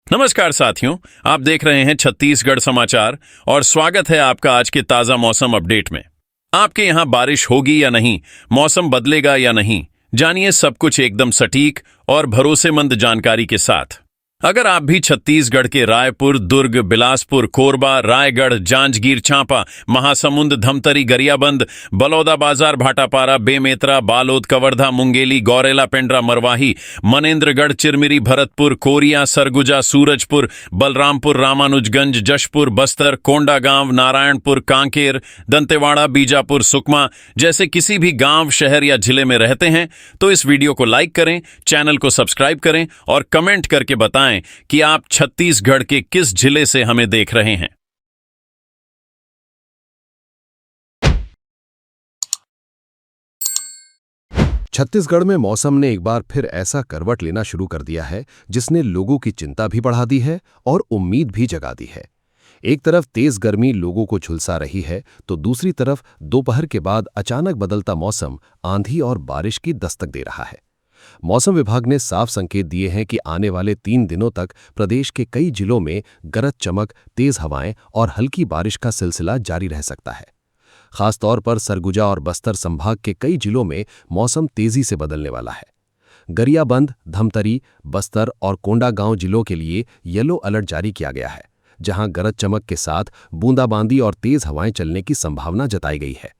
नमस्कार साथियों, आप देख रहे हैं छत्तीसगढ़ समाचार और स्वागत है आपका आज के ताजा मौसम अपडेट में। आपके यहाँ बारिश होगी या नहीं, मौसम बदलेगा या नहीं, जानिए सब कुछ एकदम सटीक और भरोसेमंद जानकारी के साथ। अगर आप भी छत्तीसगढ़ के रायपुर, दुर्ग, बिलासपुर, कोरबा, रायगढ़, जांजगीर चांपा, महासमुंद, धमतरी, गरियाबंद, बलौदाबाजार, भाटापारा, बेमेतरा, बालोद, कवर्धा, मुंगेली, गौरेला, पेंड्रा, मरवाही, मनेन्द्रगढ़, चिरमिरी, भरतपुर, कोरिया, सरगुजा, सूरजपुर, बलरामपुर, रामानुजगंज, जशपुर, बस्तर, कोंडागांव, नारायणपुर, कांकेर, दंतेवाड़ा, बीजापुर, सुकमा जैसे किसी भी गांव, शहर या जिले में रहते हैं तो इस वीडियो को लाइक करें, चैनल को सब्सक्राइब करें और कमेंट करके बताएं कि आप छत्तीसगढ़ के किस जिले से हमें देख रहे हैं। छत्तीसगढ़ में मौसम ने एक बार फिर ऐसा करवट लेना शुरू कर दिया है जिसने लोगों की चिंता भी बढ़ा दी है और उम्मीद भी जगा दी है। एक तरफ तेज गर्मी लोगों को झुलसा रही है तो दूसरी तरफ दोपहर के बाद अचानक बदलता मौसम आंधी और बारिश की दस्तक दे रहा है। मौसम विभाग ने साफ संकेत दिए हैं कि आने वाले 3 दिनों तक प्रदेश के कई जिलों में गरज चमक, तेज हवाएं और हल्की बारिश का सिलसिला जारी रह सकता है। खासतौर पर सरगुजा और बस्तर संभाग के कई जिलों में मौसम तेजी से बदलने वाला है। गरियाबंद, धमतरी, बस्तर और कोंडागांव जिलों के लिए येलो अलर्ट जारी किया गया है, जहां गरज चमक के साथ बूंदाबांदी और तेज हवाएं चलने की संभावना जताई गई है।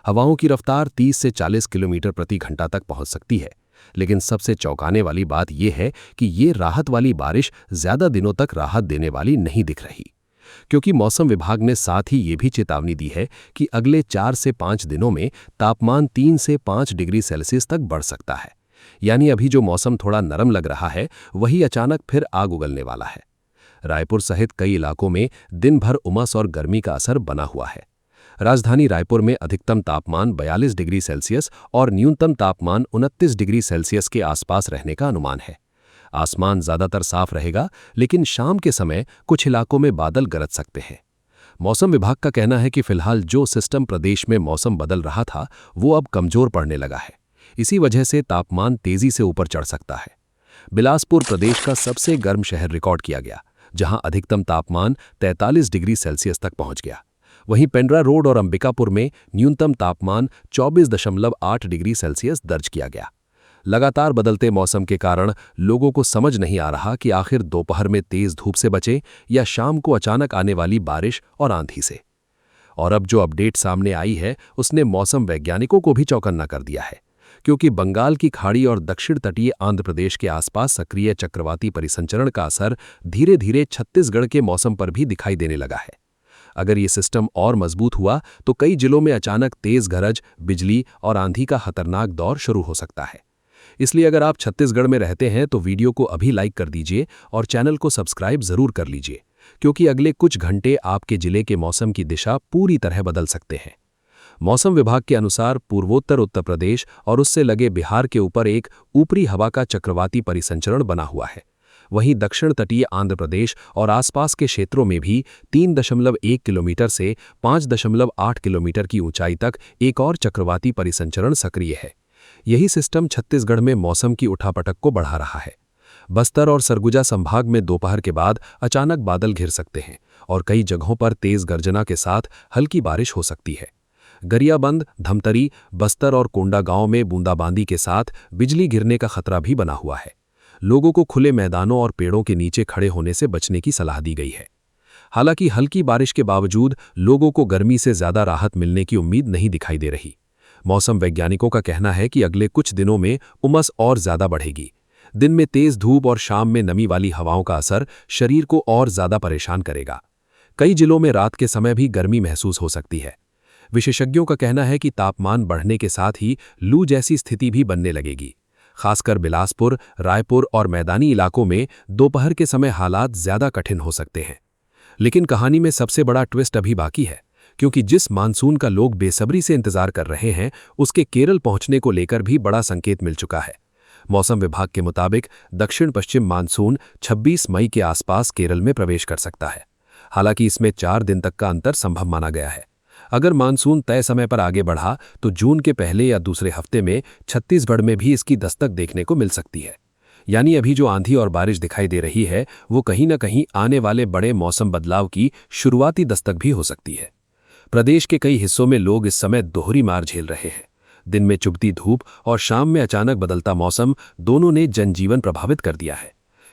हवाओं की रफ्तार 30 से 40 किलोमीटर प्रति घंटा तक पहुंच सकती है, लेकिन सबसे चौंकाने वाली बात यह है कि ये राहत वाली बारिश ज्यादा दिनों तक राहत देने वाली नहीं दिख रही, क्योंकि मौसम विभाग ने साथ ही ये भी चेतावनी दी है कि अगले 4 से 5 दिनों में तापमान 3 से 5 डिग्री सेल्सियस तक बढ़ सकता है। यानी अभी जो मौसम थोड़ा नरम लग रहा है वही अचानक फिर आग उगलने वाला है। रायपुर सहित कई इलाकों में दिन भर उमस और गर्मी का असर बना हुआ है। राजधानी रायपुर में अधिकतम तापमान 42 डिग्री सेल्सियस और न्यूनतम तापमान 29 डिग्री सेल्सियस के आसपास रहने का अनुमान है। आसमान ज्यादातर साफ रहेगा, लेकिन शाम के समय कुछ इलाकों में बादल गरज सकते हैं। मौसम विभाग का कहना है कि फिलहाल जो सिस्टम प्रदेश में मौसम बदल रहा था वो अब कमजोर पड़ने लगा है। इसी वजह से तापमान तेजी से ऊपर चढ़ सकता है। बिलासपुर प्रदेश का सबसे गर्म शहर रिकॉर्ड किया गया, जहां अधिकतम तापमान 43 डिग्री सेल्सियस तक पहुंच गया। वहीं पेंड्रा रोड और अंबिकापुर में न्यूनतम तापमान 24.8 डिग्री सेल्सियस दर्ज किया गया। लगातार बदलते मौसम के कारण लोगों को समझ नहीं आ रहा कि आखिर दोपहर में तेज धूप से बचें या शाम को अचानक आने वाली बारिश और आंधी से। और अब जो अपडेट सामने आई है उसने मौसम वैज्ञानिकों को भी चौकन्ना कर दिया है, क्योंकि बंगाल की खाड़ी और दक्षिण तटीय आंध्र प्रदेश के आसपास सक्रिय चक्रवाती परिसंचरण का असर धीरे धीरे छत्तीसगढ़ के मौसम पर भी दिखाई देने लगा है। अगर ये सिस्टम और मजबूत हुआ तो कई जिलों में अचानक तेज गरज, बिजली और आंधी का खतरनाक दौर शुरू हो सकता है। इसलिए अगर आप छत्तीसगढ़ में रहते हैं तो वीडियो को अभी लाइक कर दीजिए और चैनल को सब्सक्राइब जरूर कर लीजिए, क्योंकि अगले कुछ घंटे आपके जिले के मौसम की दिशा पूरी तरह बदल सकते हैं। मौसम विभाग के अनुसार पूर्वोत्तर उत्तर प्रदेश और उससे लगे बिहार के ऊपर एक ऊपरी हवा का चक्रवाती परिसंचरण बना हुआ है। वहीं दक्षिण तटीय आंध्र प्रदेश और आसपास के क्षेत्रों में भी 3.1 किलोमीटर से 5.8 किलोमीटर की ऊंचाई तक एक और चक्रवाती परिसंचरण सक्रिय है। यही सिस्टम छत्तीसगढ़ में मौसम की उठापटक को बढ़ा रहा है। बस्तर और सरगुजा संभाग में दोपहर के बाद अचानक बादल घिर सकते हैं और कई जगहों पर तेज गर्जना के साथ हल्की बारिश हो सकती है। गरियाबंद, धमतरी, बस्तर और कोंडागांव में बूंदाबांदी के साथ बिजली गिरने का खतरा भी बना हुआ है। लोगों को खुले मैदानों और पेड़ों के नीचे खड़े होने से बचने की सलाह दी गई है। हालांकि हल्की बारिश के बावजूद लोगों को गर्मी से ज्यादा राहत मिलने की उम्मीद नहीं दिखाई दे रही। मौसम वैज्ञानिकों का कहना है कि अगले कुछ दिनों में उमस और ज्यादा बढ़ेगी। दिन में तेज धूप और शाम में नमी वाली हवाओं का असर शरीर को और ज्यादा परेशान करेगा। कई जिलों में रात के समय भी गर्मी महसूस हो सकती है। विशेषज्ञों का कहना है कि तापमान बढ़ने के साथ ही लू जैसी स्थिति भी बनने लगेगी। खासकर बिलासपुर, रायपुर और मैदानी इलाकों में दोपहर के समय हालात ज्यादा कठिन हो सकते हैं। लेकिन कहानी में सबसे बड़ा ट्विस्ट अभी बाकी है, क्योंकि जिस मानसून का लोग बेसब्री से इंतजार कर रहे हैं उसके केरल पहुंचने को लेकर भी बड़ा संकेत मिल चुका है। मौसम विभाग के मुताबिक दक्षिण पश्चिम मानसून 26 मई के आसपास केरल में प्रवेश कर सकता है। हालांकि इसमें 4 दिन तक का अंतर संभव माना गया है। अगर मानसून तय समय पर आगे बढ़ा तो जून के पहले या दूसरे हफ्ते में छत्तीसगढ़ में भी इसकी दस्तक देखने को मिल सकती है। यानी अभी जो आंधी और बारिश दिखाई दे रही है वो कहीं ना कहीं आने वाले बड़े मौसम बदलाव की शुरुआती दस्तक भी हो सकती है। प्रदेश के कई हिस्सों में लोग इस समय दोहरी मार झेल रहे हैं। दिन में चुभती धूप और शाम में अचानक बदलता मौसम दोनों ने जनजीवन प्रभावित कर दिया है।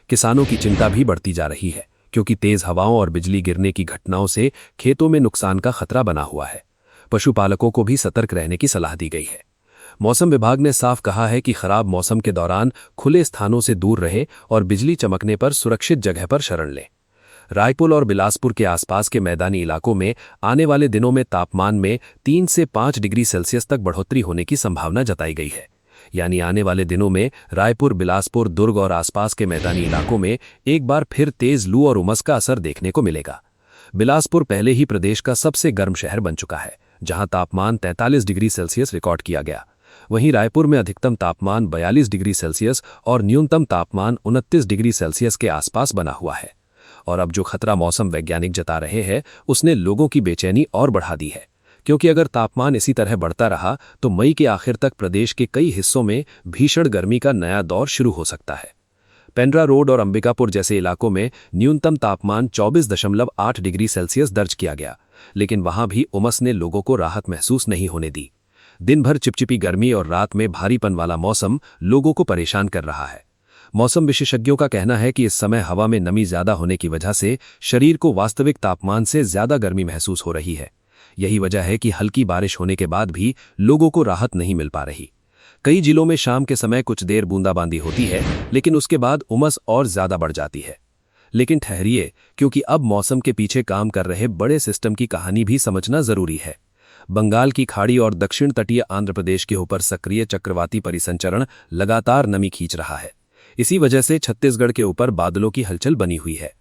किसानों की चिंता भी बढ़ती जा रही है क्योंकि तेज हवाओं और बिजली गिरने की घटनाओं से खेतों में नुकसान का खतरा बना हुआ है। पशुपालकों को भी सतर्क रहने की सलाह दी गई है। मौसम विभाग ने साफ कहा है कि खराब मौसम के दौरान खुले स्थानों से दूर रहे और बिजली चमकने पर सुरक्षित जगह पर शरण लें। रायपुर और बिलासपुर के आसपास के मैदानी इलाकों में आने वाले दिनों में तापमान में 3 से 5 डिग्री सेल्सियस तक बढ़ोतरी होने की संभावना जताई गई है। यानी आने वाले दिनों में रायपुर, बिलासपुर, दुर्ग और आसपास के मैदानी इलाकों में एक बार फिर तेज लू और उमस का असर देखने को मिलेगा। बिलासपुर पहले ही प्रदेश का सबसे गर्म शहर बन चुका है, जहां तापमान 43 डिग्री सेल्सियस रिकॉर्ड किया गया। वहीं रायपुर में अधिकतम तापमान 42 डिग्री सेल्सियस और न्यूनतम तापमान 29 डिग्री सेल्सियस के आसपास बना हुआ है। और अब जो खतरा मौसम वैज्ञानिक जता रहे हैं उसने लोगों की बेचैनी और बढ़ा दी है, क्योंकि अगर तापमान इसी तरह बढ़ता रहा तो मई के आखिर तक प्रदेश के कई हिस्सों में भीषण गर्मी का नया दौर शुरू हो सकता है। पेंड्रा रोड और अंबिकापुर जैसे इलाकों में न्यूनतम तापमान 24.8 डिग्री सेल्सियस दर्ज किया गया, लेकिन वहां भी उमस ने लोगों को राहत महसूस नहीं होने दी। दिन भर चिपचिपी गर्मी और रात में भारीपन वाला मौसम लोगों को परेशान कर रहा है। मौसम विशेषज्ञों का कहना है कि इस समय हवा में नमी ज्यादा होने की वजह से शरीर को वास्तविक तापमान से ज्यादा गर्मी महसूस हो रही है। यही वजह है कि हल्की बारिश होने के बाद भी लोगों को राहत नहीं मिल पा रही। कई जिलों में शाम के समय कुछ देर बूंदाबांदी होती है, लेकिन उसके बाद उमस और ज्यादा बढ़ जाती है। लेकिन ठहरिए, क्योंकि अब मौसम के पीछे काम कर रहे बड़े सिस्टम की कहानी भी समझना जरूरी है। बंगाल की खाड़ी और दक्षिण तटीय आंध्र प्रदेश के ऊपर सक्रिय चक्रवाती परिसंचरण लगातार नमी खींच रहा है। इसी वजह से छत्तीसगढ़ के ऊपर बादलों की हलचल बनी हुई है।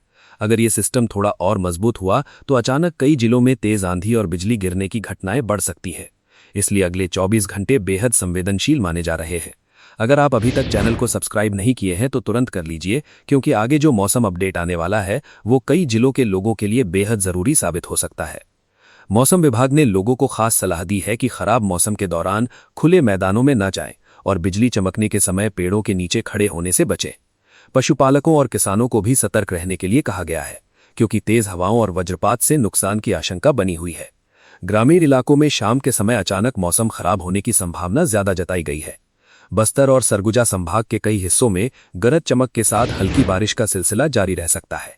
अगर ये सिस्टम थोड़ा और मजबूत हुआ तो अचानक कई जिलों में तेज आंधी और बिजली गिरने की घटनाएं बढ़ सकती हैं। इसलिए अगले 24 घंटे बेहद संवेदनशील माने जा रहे हैं। अगर आप अभी तक चैनल को सब्सक्राइब नहीं किए हैं तो तुरंत कर लीजिए, क्योंकि आगे जो मौसम अपडेट आने वाला है वो कई जिलों के लोगों के लिए बेहद जरूरी साबित हो सकता है। मौसम विभाग ने लोगों को खास सलाह दी है कि खराब मौसम के दौरान खुले मैदानों में न जाएं और बिजली चमकने के समय पेड़ों के नीचे खड़े होने से बचें। पशुपालकों और किसानों को भी सतर्क रहने के लिए कहा गया है, क्योंकि तेज हवाओं और वज्रपात से नुकसान की आशंका बनी हुई है। ग्रामीण इलाकों में शाम के समय अचानक मौसम खराब होने की संभावना ज्यादा जताई गई है। बस्तर और सरगुजा संभाग के कई हिस्सों में गरज चमक के साथ हल्की बारिश का सिलसिला जारी रह सकता है।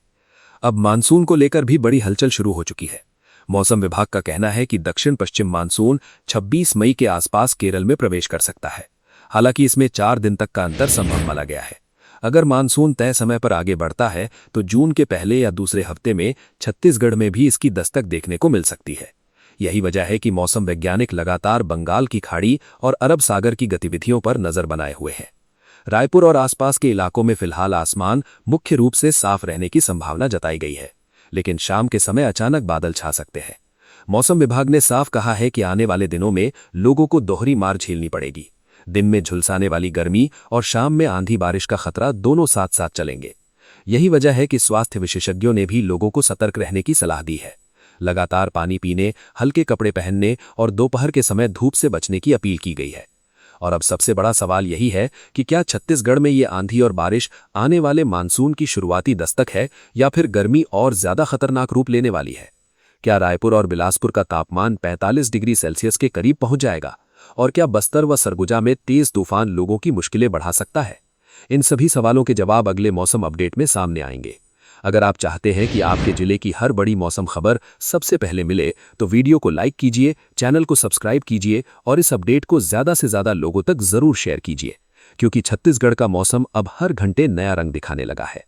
अब मानसून को लेकर भी बड़ी हलचल शुरू हो चुकी है। मौसम विभाग का कहना है कि दक्षिण पश्चिम मानसून 26 मई के आसपास केरल में प्रवेश कर सकता है। हालांकि इसमें 4 दिन तक का अंतर संभव माना गया है। अगर मानसून तय समय पर आगे बढ़ता है तो जून के पहले या दूसरे हफ्ते में छत्तीसगढ़ में भी इसकी दस्तक देखने को मिल सकती है। यही वजह है कि मौसम वैज्ञानिक लगातार बंगाल की खाड़ी और अरब सागर की गतिविधियों पर नजर बनाए हुए हैं। रायपुर और आसपास के इलाकों में फिलहाल आसमान मुख्य रूप से साफ रहने की संभावना जताई गई है, लेकिन शाम के समय अचानक बादल छा सकते हैं। मौसम विभाग ने साफ कहा है कि आने वाले दिनों में लोगों को दोहरी मार झेलनी पड़ेगी। दिन में झुलसाने वाली गर्मी और शाम में आंधी बारिश का खतरा दोनों साथ साथ चलेंगे। यही वजह है कि स्वास्थ्य विशेषज्ञों ने भी लोगों को सतर्क रहने की सलाह दी है। लगातार पानी पीने, हल्के कपड़े पहनने और दोपहर के समय धूप से बचने की अपील की गई है। और अब सबसे बड़ा सवाल यही है कि क्या छत्तीसगढ़ में ये आंधी और बारिश आने वाले मानसून की शुरुआती दस्तक है या फिर गर्मी और ज्यादा खतरनाक रूप लेने वाली है? क्या रायपुर और बिलासपुर का तापमान 45 डिग्री सेल्सियस के करीब पहुंच जाएगा? और क्या बस्तर व सरगुजा में तेज तूफान लोगों की मुश्किलें बढ़ा सकता है? इन सभी सवालों के जवाब अगले मौसम अपडेट में सामने आएंगे। अगर आप चाहते हैं कि आपके जिले की हर बड़ी मौसम खबर सबसे पहले मिले तो वीडियो को लाइक कीजिए, चैनल को सब्सक्राइब कीजिए और इस अपडेट को ज्यादा से ज्यादा लोगों तक जरूर शेयर कीजिए, क्योंकि छत्तीसगढ़ का मौसम अब हर घंटे नया रंग दिखाने लगा है।